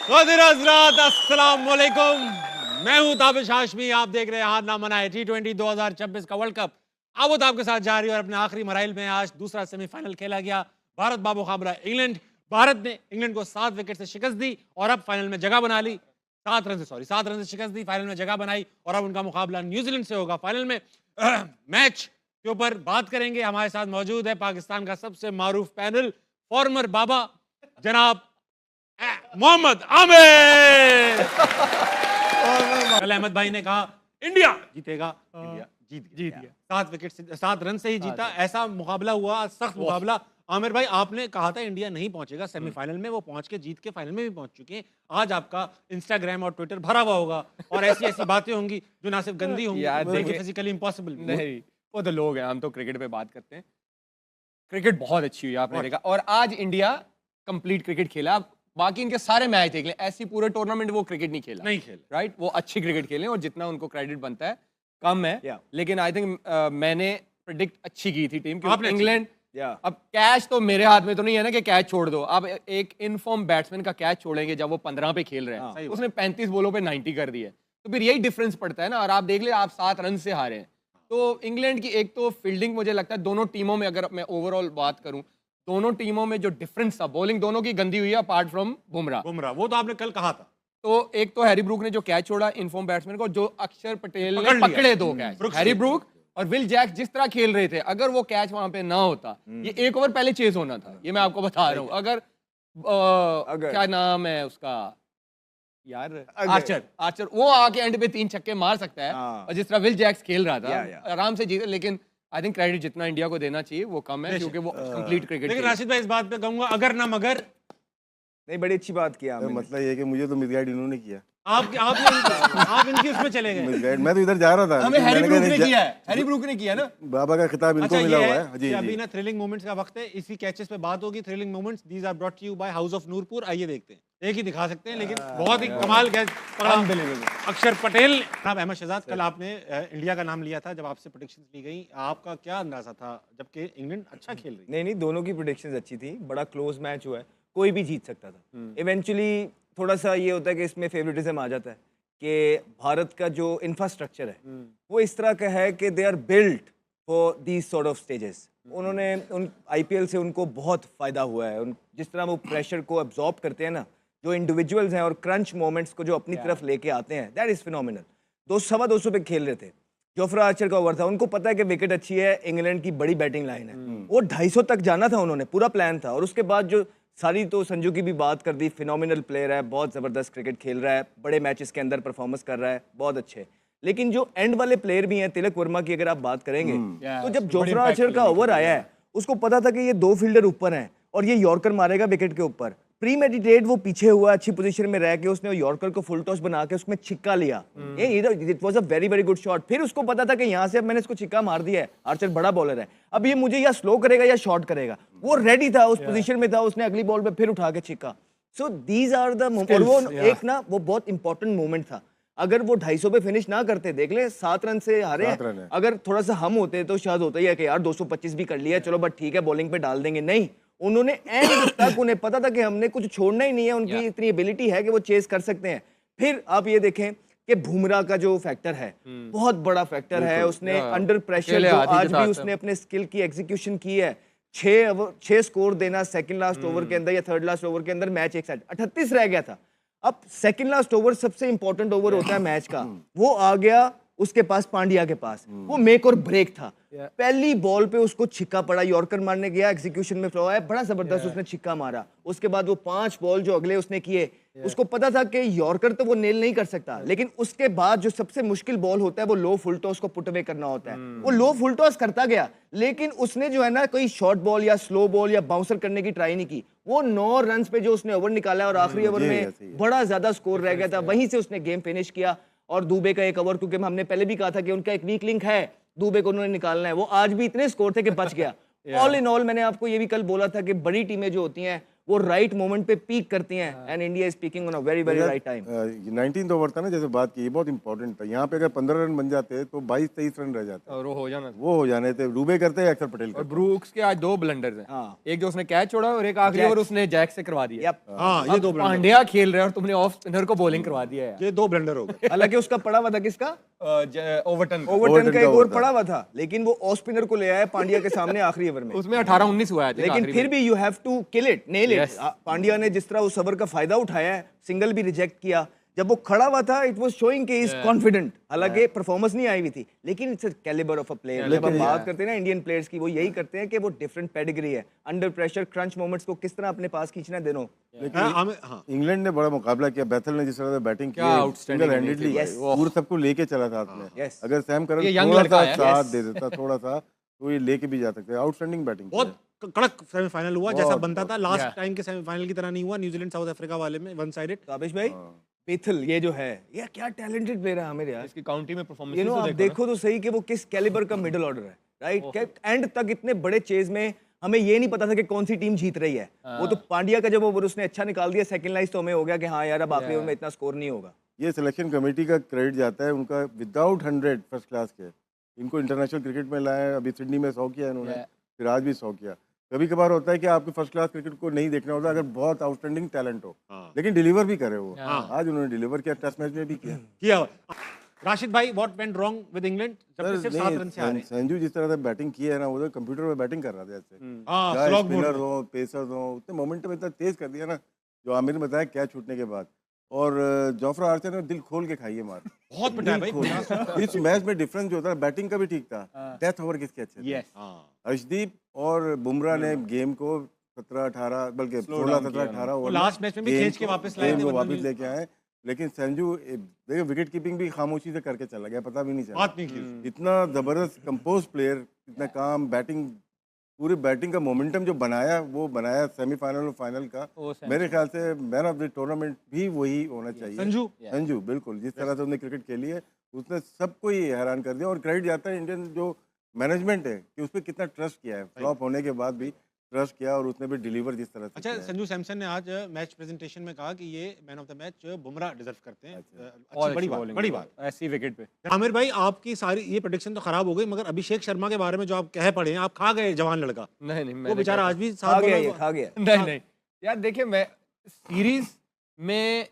ख़ातिर हज़रात अस्सलाम वालेकुम। मैं हूं ताबिश हाशमी। आप देख रहे हैं हार ना मनाए T20 2026 का वर्ल्ड कप। अब आपके साथ जारी और अपने आखिरी मराइल में आज दूसरा सेमीफाइनल खेला गया। भारत बामुकाबला इंग्लैंड। भारत ने इंग्लैंड को 7 विकेट से शिकस्त दी और अब फाइनल में जगह बना ली। 7 रन से शिकस्त दी, फाइनल में जगह बनाई और अब उनका मुकाबला न्यूजीलैंड से होगा फाइनल में। मैच के ऊपर बात करेंगे। हमारे साथ मौजूद है पाकिस्तान का सबसे मारूफ पैनल, फॉर्मर बाबा जनाब मोहम्मद आमिर। कल अहमद भाई ने कहा इंडिया जीतेगा, इंडिया जीत गया। 7 विकेट से 7 रन से ही जीता। ऐसा मुकाबला हुआ, सख्त मुकाबला। आमिर भाई, आपने कहा था इंडिया नहीं पहुंचेगा सेमीफाइनल में, वो पहुंच के जीत के फाइनल में भी पहुंच चुके हैं। आज आपका इंस्टाग्राम और ट्विटर भरा हुआ होगा और ऐसी ऐसी बातें होंगी जो ना सिर्फ गंदी होंगी बल्कि फिजिकली इम्पॉसिबल। नहीं, वो तो लोग हैं, हम तो क्रिकेट पे बात करते हैं। क्रिकेट बहुत अच्छी हुई, आपने देखा। और आज इंडिया कंप्लीट क्रिकेट खेला। बाकी इनके सारे मैच देख लें, ऐसी पूरे टूर्नामेंट वो क्रिकेट नहीं खेला, राइट। वो अच्छी क्रिकेट खेले और जितना उनको क्रेडिट बनता है कम है। लेकिन आई थिंक मैंने प्रेडिक्ट अच्छी की थी टीम, क्योंकि इंग्लैंड अब कैच तो मेरे हाथ में तो नहीं है ना कि कैच छोड़ दो। अब एक इनफॉर्म बैट्समैन का कैच छोड़ेंगे जब वो 15 पे खेल रहे हैं, उसने 35 बॉलों पे 90 कर दिए, तो फिर यही डिफरेंस पड़ता है ना। और आप देख ले, आप 7 रन से हारे हैं। तो इंग्लैंड की एक तो फील्डिंग, मुझे लगता है दोनों टीमों में, अगर मैं ओवरऑल बात करूं, दोनों टीमों में जो डिफरेंस था, बॉलिंग दोनों की गंदी हुई है अपार्ट फ्रॉम बुमराह। वो तो आपने कल कहा था। तो एक तो हैरी ब्रूक ने जो कैच छोड़ा इनफॉर्म बैट्समैन को, जो अक्षर पटेल ने पकड़े 2 कैच। हैरी ब्रूक और विल जैक्स जिस तरह खेल रहे थे, अगर वो कैच वहां पे ना होता, ये 1 ओवर पहले चेज होना था। ये मैं आपको बता रहा हूँ। अगर क्या नाम है उसका यार, आर्चर वो आके एंड पे 3 छक्के मार सकता है, और जिस तरह विल जैक्स खेल रहा था आराम से जीते। लेकिन आई थिंक क्रेडिट जितना इंडिया को देना चाहिए वो कम है, क्योंकि वो कंप्लीट क्रिकेट। लेकिन राशिद भाई, इस बात पे कहूंगा अगर ना मगर नहीं, बड़ी अच्छी बात किया। मतलब ये कि मुझे तो मिसगाइड इन्होंने किया। आप इनकी उसमें चले गए। मैं तो इधर जा रहा था। हमें हैरी ब्रूक ने किया है, हैरी ब्रूक ने किया ना। बाबा का खिताब इनको मिला हुआ है। जी, अभी ना थ्रिलिंग मोमेंट्स का वक्त है, इसी कैचेस पे बात होगी। Thrilling moments these are brought to you by house of Noorpur. आइए देखते हैं, एक ही दिखा सकते हैं लेकिन बहुत ही कमाल कैच पकड़ा अक्षर पटेल। आप अहमद शहजाद, कल आपने इंडिया का नाम लिया था जब आपसे प्रेडिक्शंस ली गई, आपका क्या अंदाजा था जबकि इंग्लैंड अच्छा खेल रही? नहीं, दोनों की प्रेडिक्शंस अच्छी थी। बड़ा क्लोज मैच हुआ है, कोई भी जीत सकता था। इवेंचुअली थोड़ा सा ये होता है कि इसमें फेवरेटिज्म आ जाता है कि भारत का जो इंफ्रास्ट्रक्चर है वो इस तरह का है कि they are built for these sort of stages. उन्होंने उन IPL से उनको बहुत फ़ायदा हुआ है। जिस तरह वो प्रेशर को एब्जॉर्ब करते हैं ना, जो इंडिविजुअल्स हैं, और क्रंच मोमेंट्स को जो अपनी तरफ लेके आते हैं, दैट इज़ फिनोमिनल। 200 पे खेल रहे थे, जोफ्रा आर्चर का ओवर था। उनको पता है कि विकेट अच्छी है, इंग्लैंड की बड़ी बैटिंग लाइन है, वो 250 तक जाना था, उन्होंने पूरा प्लान था। और उसके बाद जो सारी, तो संजू की भी बात कर दी, फिनोमिनल प्लेयर है, बहुत ज़बरदस्त क्रिकेट खेल रहा है, बड़े मैचेस के अंदर परफॉर्मेंस कर रहा है, बहुत अच्छे। लेकिन जो एंड वाले प्लेयर भी हैं, तिलक वर्मा की अगर आप बात करेंगे, तो जब जोफ्रा आर्चर का ओवर आया है, उसको पता था कि ये 2 फील्डर ऊपर हैं और ये यॉर्कर मारेगा विकेट के ऊपर। प्री मेडिटेट वो पीछे हुआ, अच्छी पोजीशन में रह के उसने यॉर्कर को फुल टॉस बना के उसमें छिक्का लिया। It was a very very good shot. फिर उसको पता था कि यहाँ से अब मैंने इसको छिक्का मार दिया है, आर्चर बड़ा बॉलर है, अब ये मुझे या स्लो करेगा या शॉर्ट करेगा। वो रेडी था, उस पोजीशन में था, उसने अगली बॉल पे फिर उठा के छिक्का। So these are the moment. और वो एक ना, वो बहुत इंपॉर्टेंट मोमेंट था। अगर वो 250 पे फिनिश ना करते, देख ले 7 रन से हारे। अगर थोड़ा सा हम होते तो शायद होता ही है कि यार 225 भी कर लिया, चलो बट ठीक है, बॉलिंग पे डाल देंगे। नहीं, उन्होंने एंड तक, उन्हें पता था कि हमने कुछ छोड़ना ही नहीं है, उनकी इतनी एबिलिटी है कि वो चेस कर सकते हैं। फिर आप ये देखें कि बुमराह का जो फैक्टर है बहुत बड़ा फैक्टर है। उसने अंडर प्रेशर जो आज भी उसने अपने स्किल की एग्जीक्यूशन की है। 6 स्कोर देना सेकंड लास्ट ओवर के अंदर या थर्ड लास्ट ओवर के अंदर, मैच एक साइड 38 रह गया था। अब सेकंड लास्ट ओवर सबसे इंपॉर्टेंट ओवर होता है मैच का, वो आ गया उसके पास, पांड्या के पास। वो मेक और ब्रेक था। पहली बॉल पे उसको छिक्का पड़ा, यॉर्कर मारने गया, एग्जीक्यूशन में फ्लॉ है, बड़ा जबरदस्त उसने छिक्का मारा। उसके बाद वो 5 बॉल जो अगले उसने किए, उसको पता था कि यॉर्कर तो वो नेल नहीं कर सकता, लेकिन उसके बाद जो सबसे मुश्किल बॉल होता है वो लो फुल टॉस को पुट अवे करना होता है। वो लो फुल टॉस करता गया, लेकिन उसने जो है ना कोई शॉर्ट बॉल या स्लो बॉल या बाउंसर करने की ट्राई नहीं की। वो 9 रन पे जो उसने ओवर निकाला और आखिरी ओवर में बड़ा ज्यादा स्कोर रह गया था, वहीं से उसने गेम फिनिश किया। और दुबे का एक ओवर, क्योंकि हमने पहले भी कहा था कि उनका एक वीक लिंक है, दुबे को उन्होंने निकालना है, वो आज भी इतने स्कोर थे कि बच गया। ऑल इन ऑल मैंने आपको ये भी कल बोला था कि बड़ी टीमें जो होती हैं वो राइट मोमेंट पे पीक करती हैं and India is peeking on a very very right time. 19th over था ना, जैसे बात की, ये बहुत इंपॉर्टेंट था। यहाँ पे अगर 15 रन बन जाते तो 22-23 रन रह जाते, और वो हो जाना था। वो हो जाने थे। डूबे करते हैं अक्षर पटेल और करते। ब्रूक्स के आज 2 ब्लंडर्स हैं। हाँ। एक जो उसने कैच छोड़ा और एक आखिरी ओवर उसने जैक से करवा दिया। Yep. हाँ, ये दो ब्लंडर, पांड्या खेल रहे हैं और तुमने ऑफ स्पिनर को बॉलिंग करवा दिया है। ये दो ब्लंडर हो गए। हालांकि उसका पड़ा हुआ था किसका, ओवरटन ओवरटन का एक over ओवर था। पड़ा हुआ था, लेकिन वो ऑफ स्पिनर को ले आया पांड्या के सामने आखिरी ओवर में। उसमें 18-19 हुआ है। लेकिन फिर भी you have to kill it, nail it. Pandya ने जिस तरह उस ओवर का फायदा उठाया है, सिंगल भी रिजेक्ट किया, जब वो खड़ा हुआ था इट वाज शोइंग कि इज कॉन्फिडेंट। हालांकि परफॉर्मेंस नहीं आई हुई थी, लेकिन it's a calibre of a player. जब हम बात करते हैं ना इंडियन प्लेयर्स की, वो यही करते हैं कि वो डिफरेंट पेडिग्री है, अंडर प्रेशर क्रंच मोमेंट्स को किस तरह अपने पास खींचना है दोनों। हाँ, इंग्लैंड ने बड़ा मुकाबला किया। बैथल ने जिस तरह से बैटिंग की, क्या outstanding सिंगल हैंडेडली Yes. पूरे सबको लेके चला था हाथ में। Yes. अगर सैम करन ये young थोड़ा लड़का सा है। साथ Yes. दे देता, थोड़ा सा, तो ये लेके भी जा सकते हैं। Outstanding batting. बहुत कड़क सेमीफाइनल हुआ, जैसा बहुत, बनता था। Last Yeah. टाइम के सेमीफाइनल की तरह नहीं हुआ, न्यूजीलैंड साउथ अफ्रीका वाले में वन साइडेड। तो आबिश भाई, बेथल ये जो है, ये क्या टैलेंटेड प्लेयर है आमिर यार। इसकी काउंटी में परफॉर्मेंस यू नो आप देखो तो सही कि वो किस कैलिबर का मिडिल ऑर्डर है, राइट। एंड तक इतने बड़े चेज में हमें ये नहीं पता था कि कौन सी टीम जीत रही है। वो तो पांड्या का जब ओवर उसने अच्छा निकाल दिया, सेकंड लाइस, तो हमें हो गया कि हाँ यार अब आखिरी ओवर में इतना स्कोर नहीं होगा। ये सिलेक्शन कमेटी का क्रेडिट जाता है उनका। विदाउट 100 फर्स्ट क्लास के इनको इंटरनेशनल क्रिकेट में लाए। अभी सिडनी में 100 किया इन्होंने, फिर आज भी 100 किया। कभी कभार होता है कि आपको फर्स्ट क्लास क्रिकेट को नहीं देखना होता अगर बहुत आउटस्टैंडिंग टैलेंट हो, लेकिन डिलीवर भी करे वो। आज उन्होंने डिलीवर किया, टेस्ट मैच में भी किया। राशिद भाई, what went wrong with England जब सिर्फ 7 रन से हारे? संजू जिस तरह से बैटिंग की है ना, वो तो कंप्यूटर पे बैटिंग कर रहा था ऐसे। हाँ, चाहे स्लॉग मोड स्पिनर में। हो, पेसर हो, उतने मोमेंटम इतना तेज कर दिया ना, जो आमिर ने बताया कैच छूटने के बाद। और जोफ्रा आर्चर ने दिल खोल के खाई है मार। बहुत पिटाया भाई, 50 इस मैच में डिफरेंस जो था, बैटिंग का भी ठीक था, डेथ ओवर किसके अच्छे थे। यस। अर्शदीप और बुमराह ने गेम को 17-18 बल्कि 16-17-18 वो ओवर लास्ट मैच में भी खींच के वापस लाए थे, वो वरना वापस नहीं- लेके आए। लेकिन संजू देखिए विकेट कीपिंग भी खामोशी से करके चला गया, पता भी नहीं चला। बात नहीं की। इतना जबरदस्त कंपोज प्लेयर, इतना काम, बैटिंग, पूरी बैटिंग का मोमेंटम जो बनाया, वो बनाया सेमीफाइनल और फाइनल का। मेरे ख्याल से मैन ऑफ द टूर्नामेंट भी वही होना चाहिए। संजू बिल्कुल, जिस तरह से उसने क्रिकेट खेली है, उसने सबको ही हैरान कर दिया। और क्रेडिट जाता है इंडियन जो मैनेजमेंट है कि उस पर कितना ट्रस्ट किया है, फ्लॉप होने के बाद भी ट्रस्ट किया और उसने भी डिलीवर जिस तरह से अच्छा, किया है। संजू सैमसन ने आज मैच प्रेजेंटेशन में कहा कि ये man of the match Bumrah deserve करते हैं। और अच्छी बड़ी बात। ऐसी विकेट पे। आमिर भाई, आपकी सारी ये प्रेडिक्शन तो खराब हो गई, मगर अभिषेक शर्मा के बारे में जो आप कह पड़े हैं, आप खा गए जवान लड़का। नहीं, वो बेचारा आज भी खा साथ गया बोला ये, हुआ। खा गया। नहीं यार, देखिए मैं सीरीज में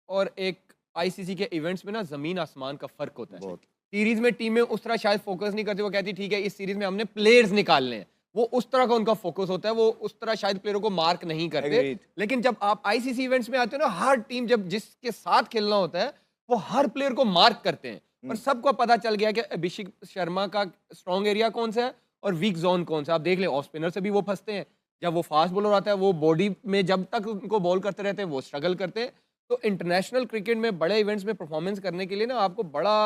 और एक आईसीसी के इवेंट्स में ना जमीन आसमान का फर्क होता है। सीरीज में टीमें उस तरह शायद फोकस नहीं करती, वो कहती ठीक है इस सीरीज में हमने प्लेयर्स निकालने हैं, वो उस तरह का उनका फोकस होता है, वो उस तरह शायद प्लेयरों को मार्क नहीं करते। Agreed. लेकिन जब आप आईसीसी इवेंट्स में आते हो ना, हर टीम जब जिसके साथ खेलना होता है वो हर प्लेयर को मार्क करते हैं, और सबको पता चल गया कि अभिषेक शर्मा का स्ट्रॉन्ग एरिया कौन सा है और वीक जोन कौन सा। आप देख लें, ऑफ स्पिनर से भी वो फंसते हैं, जब वो फास्ट बॉलर आता है वो बॉडी में जब तक उनको बॉल करते रहते हैं वो स्ट्रगल करते हैं। तो इंटरनेशनल क्रिकेट में बड़े इवेंट्स में परफॉर्मेंस करने के लिए ना आपको बड़ा,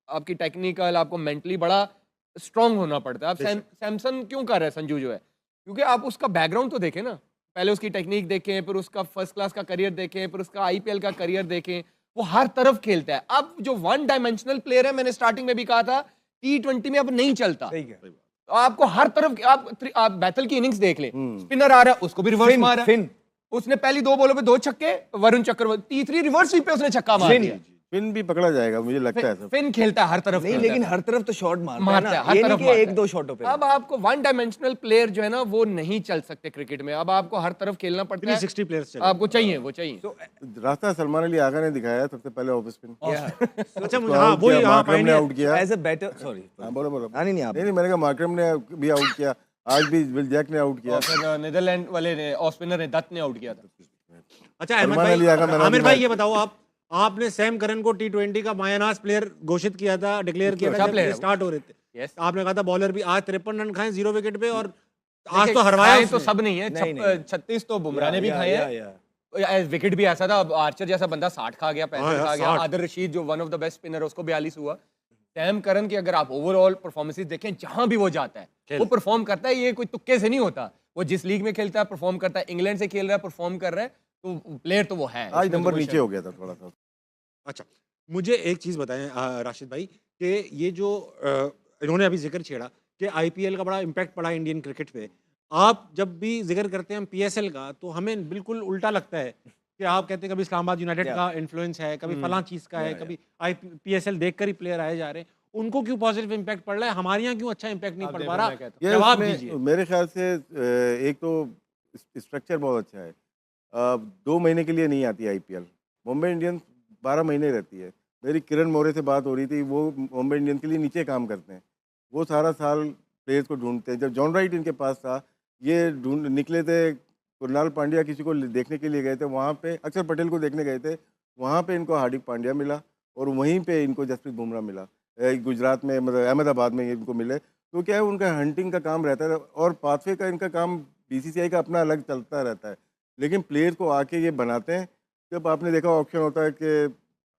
आपकी टेक्निकल, आपको मेंटली बड़ा स्ट्रांग होना पड़ता है। अब सैमसन क्यों कर रहा है संजू जो है, क्योंकि आप उसका बैकग्राउंड तो देखें ना, पहले उसकी टेक्निक देखें, फिर उसका फर्स्ट क्लास का करियर देखें, फिर उसका आईपीएल का करियर देखें, वो हर तरफ खेलता है। अब जो वन डायमेंशनल प्लेयर है, मैंने स्टार्टिंग में भी कहा था, T20 में अब नहीं चलता। सही है। तो आपको हर तरफ, आप बैटल की इनिंग्स देख लें, स्पिनर आ रहा है उसको भी रिवर्स मारा, फिन उसने पहली 2 बॉलों पे 2 छक्के, वरुण चक्रवर्ती तीसरी रिवर्स स्वीप पे उसने छक्का मार दिया। पिन भी पकड़ा जाएगा मुझे लगता है। फिन खेलता है हर तरफ, नहीं, लेकिन हर तरफ तो शॉट मारता है मारता ना, है, हर ये तरफ नहीं कि मारता एक है। दो शॉटों पे। अब आपको वन डायमेंशनल प्लेयर जो है ना वो नहीं चल सकते क्रिकेट में, अब आपको हर तरफ खेलना पड़ता है। 360 प्लेयर्स चले। आपको चाहिए, वो चाहिए। रास्ता सलमान अली आगा ने दिखाया सबसे पहले ऑफ स्पिन। अच्छा, मुझे हाँ वो मार्करम ने आउट किया। एज अ बैटर, सॉरी, बोलो। नहीं आप नहीं, मैंने कहा मार्करम ने भी आउट किया, आज भी विल जैक ने आउट किया। और फिर नीदरलैंड वाले ने, ऑफ स्पिनर ने, दत्त ने आउट किया था। अच्छा अहमद सलमान अली आगा भाई, मैन ऑफ आमिर द भाई मैच। ये बताओ, आपने सैम करन को T20 का मायानास प्लेयर घोषित किया था, डिक्लेयर किया था अच्छा जब player ये है वो। स्टार्ट हो रहे थे। Yes. आपने कहा था बॉलर भी आज 53 रन खाए 0 विकेट पे, और आज देखिए, तो हरवाया खाए तो उसने। सब नहीं है, नहीं। 36 तो बुमराह ने भी खाए हैं। विकेट भी ऐसा था, अब आर्चर जैसा बंदा 60 खा गया, 65 हाँ, खा गया, 60। आदिल रशीद जो one of the best spinner है उसको 42 हुआ। सैम करन की अगर आप ओवरऑल परफॉर्मेंसेस देखें, जहां भी वो जाता है वो परफॉर्म करता है, ये कोई तुक्के से नहीं होता। वो जिस लीग में खेलता है परफॉर्म करता है, इंग्लैंड से खेल रहा है परफॉर्म कर रहा है, तो प्लेयर तो वो है। आज इसमें तो नंबर कोई नीचे हो गया था थोड़ा सा। अच्छा, मुझे एक चीज़ बताएं राशिद भाई, कि ये जो इन्होंने अभी जिक्र छेड़ा कि आईपीएल का बड़ा इम्पैक्ट पड़ा इंडियन क्रिकेट पे, आप जब भी जिक्र करते हैं पीएसएल का, तो हमें बिल्कुल उल्टा लगता है कि आप कहते हैं कभी इस्लामाबाद यूनाइटेड का इन्फ्लुएंस है, कभी फलां चीज़ का है, कभी पीएसएल देखकर ही प्लेयर आए जा रहे हैं। उनको क्यों पॉजिटिव इम्पैक्ट पड़ रहा है, हमारे यहाँ क्यों अच्छा इम्पैक्ट नहीं पड़ पा रहा? ये जवाब उसमें दीजिए। मेरे ख्याल से एक तो स्ट्रक्चर बहुत अच्छा है। 2 महीने के लिए नहीं आती आईपीएल। मुंबई इंडियंस 12 महीने रहती है। मेरी किरण मौर्य से बात हो रही थी, वो मुंबई इंडियंस के लिए नीचे काम करते हैं। वो सारा साल प्लेयर्स को ढूंढते हैं। जब जॉन राइट इनके पास था, ये ढूंढ निकले थे, कुणाल पांड्या किसी को देखने के लिए गए थे, वहाँ पे अक्षर पटेल को देखने गए थे, वहाँ पे इनको हार्दिक पांड्या मिला और वहीं पे इनको जसप्रीत बुमराह मिला। गुजरात में मतलब अहमदाबाद में इनको मिले। तो क्या है, उनका हंटिंग का काम रहता है और पाथवे का इनका काम बीसीसीआई का अपना अलग चलता रहता है। लेकिन प्लेयर को आके ये बनाते हैं। जब आपने देखा ऑप्शन होता है कि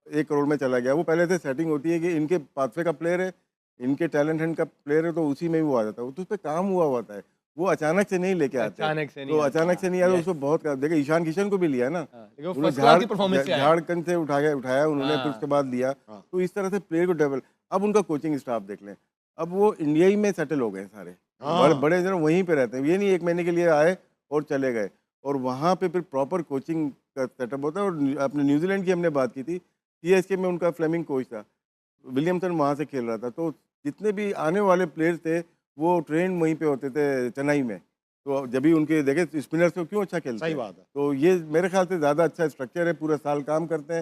1 करोड़ में चला गया, वो पहले से सेटिंग होती है कि इनके पाथवे का प्लेयर है, इनके टैलेंट हंट का प्लेयर है, तो उसी में ही वो आ जाता है। तो उस पर काम हुआ होता है, वो अचानक से नहीं लेके आते। अचानक से नहीं तो आता। अचानक से नहीं आया, उसको बहुत देखिए ईशान किशन को भी लिया ना, लेकिन वो उन्होंने फर्स्ट क्लास की परफॉर्मेंस से आया। झारखंड से उठाया उन्होंने, फिर उसके बाद लिया। तो इस तरह से प्लेयर को डेवलप। अब उनका कोचिंग स्टाफ देख लें, अब वो इंडिया ही में सेटल हो गए सारे। बड़े बड़े जन वहीं पे रहते हैं, ये नहीं 1 महीने के लिए आए और चले गए। और वहाँ पे फिर प्रॉपर कोचिंग का सेटअप होता है। और अपने न्यूजीलैंड की हमने बात की थी, सीएसके में उनका फ्लेमिंग कोच था, विलियमसन वहाँ से खेल रहा था। तो जितने भी आने वाले प्लेयर्स थे वो ट्रेन वहीं पे होते थे चेन्नई में। तो जब भी उनके देखे स्पिनर्स तो क्यों अच्छा खेलते सही हैं। बात है। तो ये मेरे ख्याल से ज़्यादा अच्छा स्ट्रक्चर है, पूरा साल काम करते हैं।